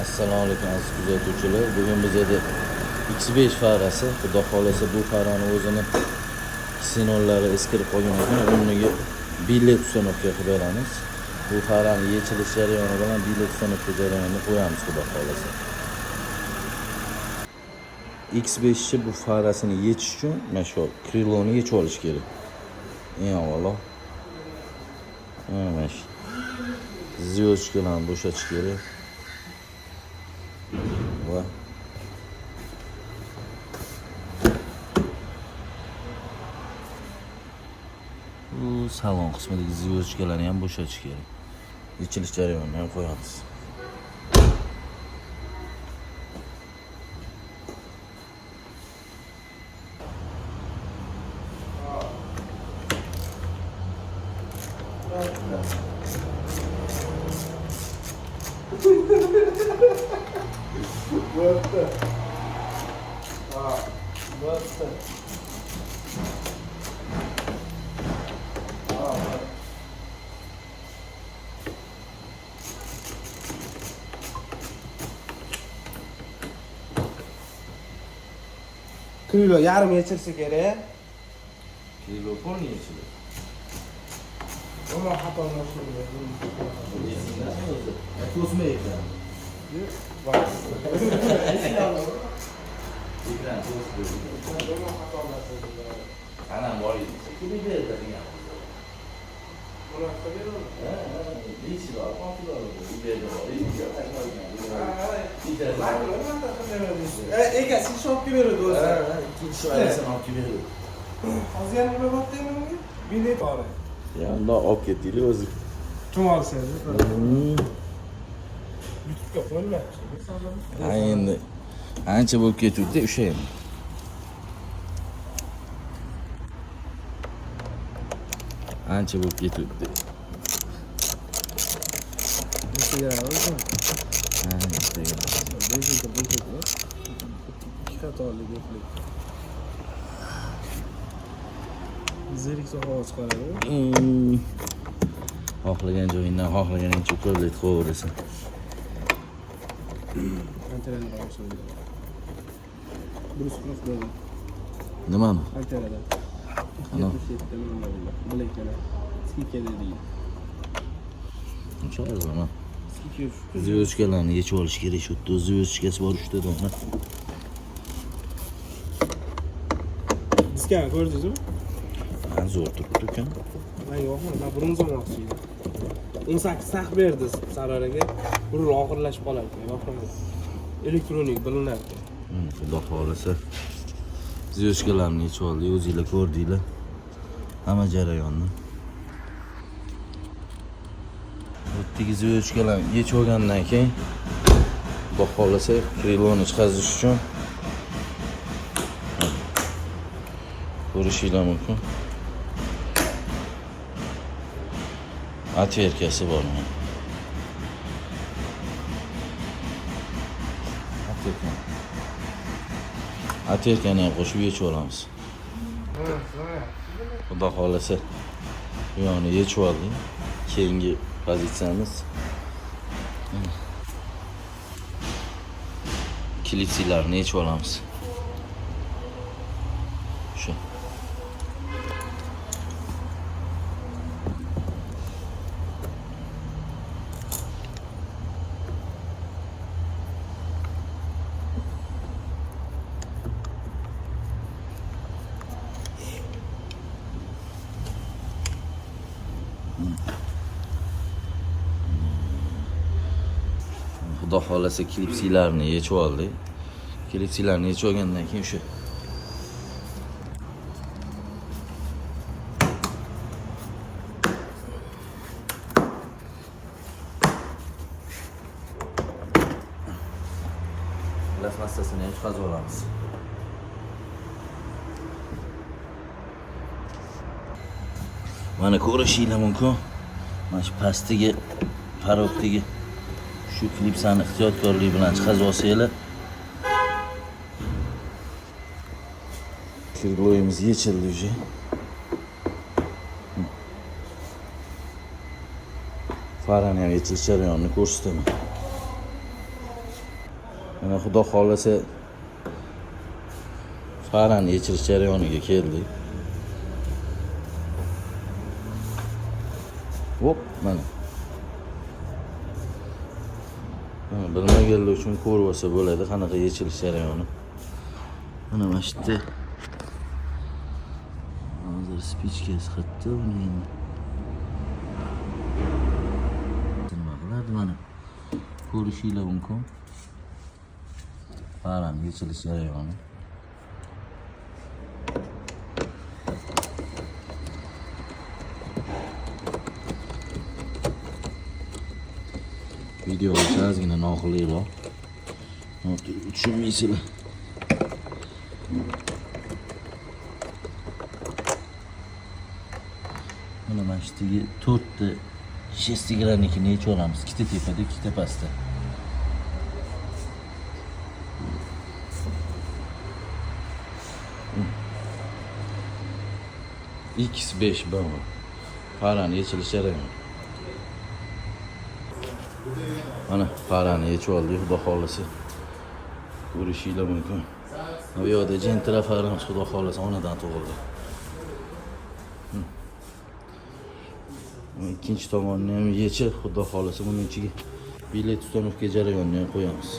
Assalomu alaykum aziz kuzatuvchilar. Bugun bizda X5 farasi, xudo xolasa bu farani o'zini xenonlari eskirib qolgan ekan. O'rniga billet uстановка qilib beramiz. Bu farani yechilish jarayoni bilan billet uстановка jarayonini qo'yamiz xudo xolasa. X5 chi bu farasini yechish uchun mana shu kriloni yechib olish kerak. Eng avvalo mana shu звездочкаlarni bo'shatish kerak. Bu salon qismidagi звездочкаlarni ham bo'shatish kerak. Yechilish jarayonini ham qo'yamiz. Kilo yarım yechilsa kerak. Kilo polni yechiladi. Ama xato mashina. Ko'sma ekran. Bak. Ekran ana bor edi. Kimga beradigan? Buni beradi. Deyishlar, qonqiladi. Ega, siz shopga beradi o'zi. Ikkinchi shoyasini olib keladi. Hozir yana nima bo'pti menga? Bilet bor. Ya, unda olib ketdinglar o'zi. Kim olsaydi? YouTube'ga qo'yilmayapti. Endi ancha bo'lib ketuvdi o'sha ham. Ancha bo'lib ketuvdi. Instagram. Ha, Instagram. Zeriksa havo chiqaradi. Xohlagan joyingdan xohlaganingcha uqib qo'yaverasan. Antenani boshlaydi. Buni suqmas bo'ldi. Nimani? Antenada. Ana. Bilakana. Skika dedi. Cho'ra zaman. Skika. Звездочкаlarni yechib olish kerak. Shu yerda звездочкasi bor 3 ta dona. Diskani ko'rdingizmi? Ha, zo'r turibdi ekan. Men yo'qmi? Men burun olmoqchi edim. 18 saq berdi Sararaga. Burun oxirlashib qoladi. Yo'qmi? Elektronik bilinadi. Xudo xolasa. Звездочкаlarni yechib oldik, o'zingizlar ko'rdinglar. Hamma jarayonni. O'tdagi звездочкаlarni yechib olgandan keyin Xudo xolasa kriloni chiqarish uchun ko'rishinglar mumkin. Atverkasi bor mana. Atverkani ham qo'shib yechib olamiz. Xudo xolasa bu yoqni yechib oldik. Keyingi pozitsiyamiz klipsilarni yechib olamiz. Shu. Xudo xolasa klipsilarni yechib oldik. Klipsilarni yechib olgandan keyin shu plasmassasini ham chiqarib olamiz. Mana ko'rishinglar mumkin. Mana shu pastdagi parokdagi shu klipsani ehtiyotkorlik bilan chiqarib olsanglar kirloyimiz yechildi уже. Farani ham yechilish jarayonini ko'rsataman. Mana xudo xolasa farani yechirish jarayoniga keldik. Hop, mana. Bilmaganlar uchun ko'rib olsa bo'ladi qanaqa yechilish jarayoni. Mana mana shu yerda hozir spichkasi qatdi uni endi. Nima qiladi mana? Ko'rishinglar mumkin. Farani yechilish jarayoni. Video ozgina noqulayroq. Tushunmaysizlar. Mana mana shu yerga 4 ta shestigrannikini yechib olamiz. Ikkita tepada, ikkita pastda. X5 bu. Farani yechilish jarayoni. Mana farani yechib oldik, xudo xolasa. Ko'rishinglar mumkin. Bu yerda jentra faramiz xudo xolasa onadan tug'ildi. Ikkinchi tomonni ham yechib, xudo xolasa buning ichiga bilet ustanovka jarayonini ham qo'yamiz.